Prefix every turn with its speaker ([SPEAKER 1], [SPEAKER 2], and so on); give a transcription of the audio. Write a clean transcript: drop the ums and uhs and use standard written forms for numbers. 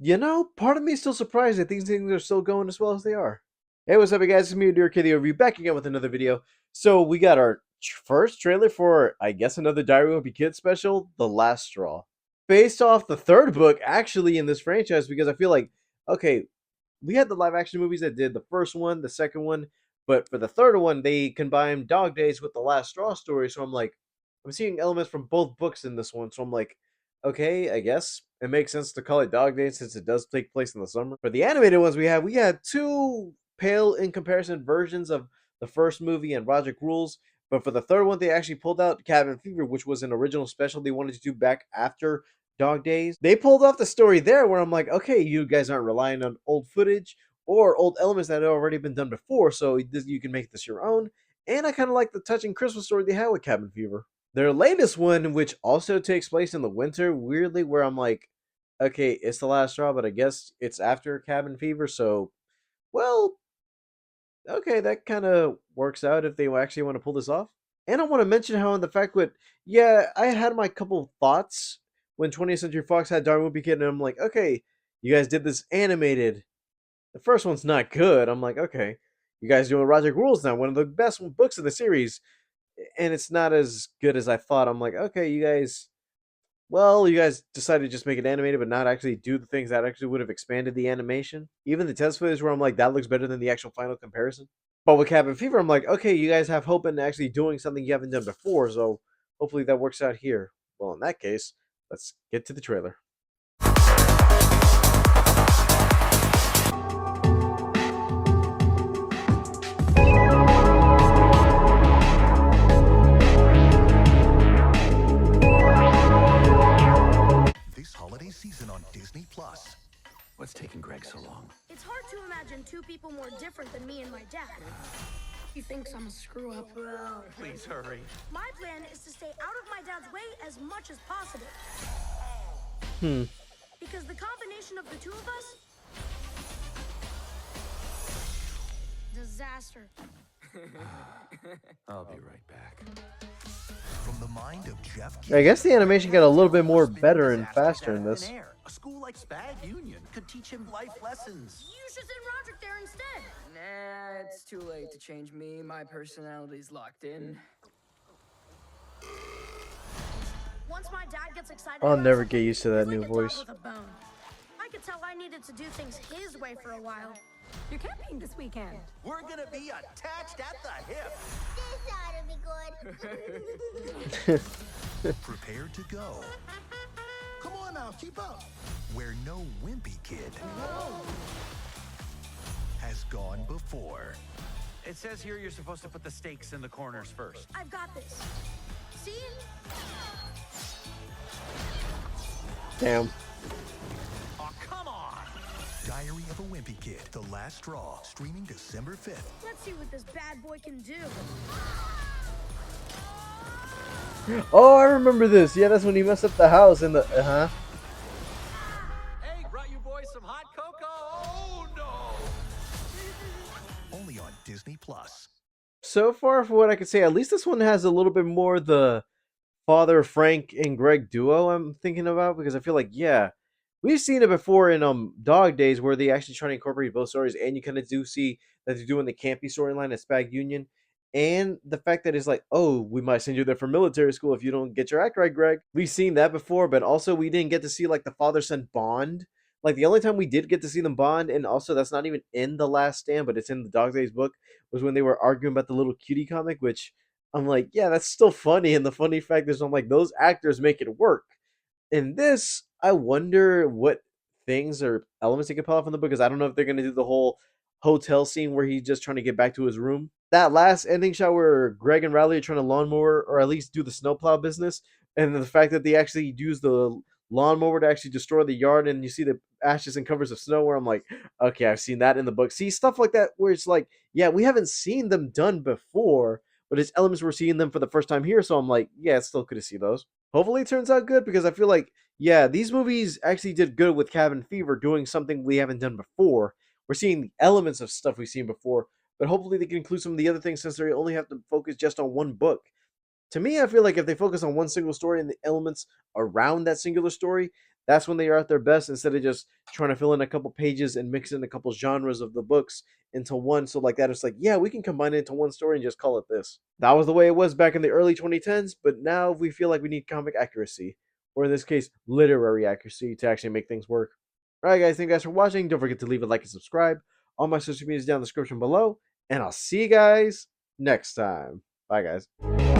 [SPEAKER 1] Part of me is still surprised that these things are still going as well as they are. Hey, what's up, you guys? It's me, Dear Kitty Review, back again with another video. So we got our first trailer for, I guess, another Diary of a Kid special, The Last Straw. Based off the third book, actually, in this franchise, because I feel like, okay, we had the live action movies that did the first one, the second one, but for the third one, they combined Dog Days with the Last Straw story. So I'm like, I'm seeing elements from both books in this one. So I'm like, okay, I guess it makes sense to call it Dog Days since it does take place in the summer. For the animated ones, we had two pale in comparison versions of the first movie and Project Rules. But for the third one, they actually pulled out Cabin Fever, which was an original special they wanted to do back after Dog Days. They pulled off the story there where I'm like, okay, you guys aren't relying on old footage or old elements that had already been done before, so you can make this your own. And I kind of like the touching Christmas story they had with Cabin Fever. Their latest one, which also takes place in the winter, weirdly, where I'm like, okay, it's the last straw, but I guess it's after Cabin Fever, so, well, okay, that kind of works out if they actually want to pull this off. And I want to mention how in the fact that, yeah, I had my couple thoughts when 20th Century Fox had Darwin Wimpy Kid, and I'm like, okay, you guys did this animated. The first one's not good. I'm like, okay, you guys doing Project Rules now, one of the best books of the series, and it's not as good as I thought. I'm like, okay, you guys decided to just make it animated, but not actually do the things that actually would have expanded the animation. Even the test footage where I'm like, that looks better than the actual final comparison. But with Cabin Fever, I'm like, okay, you guys have hope in actually doing something you haven't done before, so hopefully that works out here. Well, in that case, let's get to the trailer.
[SPEAKER 2] This holiday season on Disney Plus.
[SPEAKER 3] What's taking Greg so long?
[SPEAKER 4] It's hard to imagine two people more different than me and my dad. He thinks I'm a screw up.
[SPEAKER 3] Please hurry.
[SPEAKER 4] My plan is to stay out of my dad's way as much as possible.
[SPEAKER 1] Hmm.
[SPEAKER 4] Because the combination of the two of us, disaster.
[SPEAKER 3] I'll be right back.
[SPEAKER 2] From the mind of Jeff
[SPEAKER 1] I guess the animation got a little bit more
[SPEAKER 3] Spin
[SPEAKER 1] better and
[SPEAKER 3] disasters
[SPEAKER 1] faster
[SPEAKER 3] out
[SPEAKER 1] in
[SPEAKER 3] of
[SPEAKER 1] this.
[SPEAKER 3] thin air. A school like Spag Union could teach him life lessons.
[SPEAKER 4] You should send Roderick there instead.
[SPEAKER 5] Nah, it's too late to change me. My personality's locked in.
[SPEAKER 4] Once my dad gets excited,
[SPEAKER 1] I'll
[SPEAKER 4] about
[SPEAKER 1] never
[SPEAKER 4] something,
[SPEAKER 1] get used to that
[SPEAKER 4] he's
[SPEAKER 1] new
[SPEAKER 4] like a dog
[SPEAKER 1] voice.
[SPEAKER 4] with a bone. I could tell I needed to do things his way for a while.
[SPEAKER 6] You're camping this weekend.
[SPEAKER 3] We're gonna be attached at the hip.
[SPEAKER 4] This ought to be good.
[SPEAKER 2] prepared to go.
[SPEAKER 7] Come on now, keep up.
[SPEAKER 2] Where no wimpy kid has gone before.
[SPEAKER 3] It says here you're supposed to put the stakes in the corners first.
[SPEAKER 4] I've got this. See?
[SPEAKER 1] Damn.
[SPEAKER 3] Oh, come on!
[SPEAKER 2] Diary of a Wimpy Kid, The Last Straw, streaming December 5th.
[SPEAKER 4] Let's see what this bad boy can do.
[SPEAKER 1] Oh, I remember this. Yeah, that's when he messed up the house and the
[SPEAKER 3] Hey, brought you boys some hot cocoa? Oh, no!
[SPEAKER 2] Only on Disney Plus.
[SPEAKER 1] So far, for what I could say, at least this one has a little bit more the father Frank and Greg duo I'm thinking about, because I feel like, yeah, we've seen it before in Dog Days where they actually try to incorporate both stories, and you kind of do see that they're doing the campy storyline at Spag Union, and the fact that it's like, oh, we might send you there for military school if you don't get your act right, Greg. We've seen that before, but also we didn't get to see like the father son bond. Like the only time we did get to see them bond, and also that's not even in The Last Stand, but it's in the Dog Days book, was when they were arguing about the little cutie comic, which I'm like, yeah, that's still funny. And the funny fact is, I'm like, those actors make it work. In this, I wonder what things or elements they could pull off in the book, because I don't know if they're going to do the whole hotel scene where he's just trying to get back to his room. That last ending shot where Greg and Riley are trying to lawnmower or at least do the snowplow business, and the fact that they actually use the lawnmower to actually destroy the yard, and you see the ashes and covers of snow, where I'm like, okay, I've seen that in the book. See, stuff like that where it's like, yeah, we haven't seen them done before, but it's elements we're seeing them for the first time here, so I'm like, yeah, it's still good to see those. Hopefully it turns out good, because I feel like, yeah, these movies actually did good with Cabin Fever doing something we haven't done before. We're seeing the elements of stuff we've seen before, but hopefully they can include some of the other things since they only have to focus just on one book. To me, I feel like if they focus on one single story and the elements around that singular story, That's when they are at their best, instead of just trying to fill in a couple pages and mix in a couple genres of the books into one. So like that, it's like, yeah, we can combine it into one story and just call it this. That was the way it was back in the early 2010s, but now we feel like we need comic accuracy, or in this case, literary accuracy, to actually make things work. Alright guys, thank you guys for watching. Don't forget to leave a like and subscribe. All my social media is down in the description below, and I'll see you guys next time. Bye guys.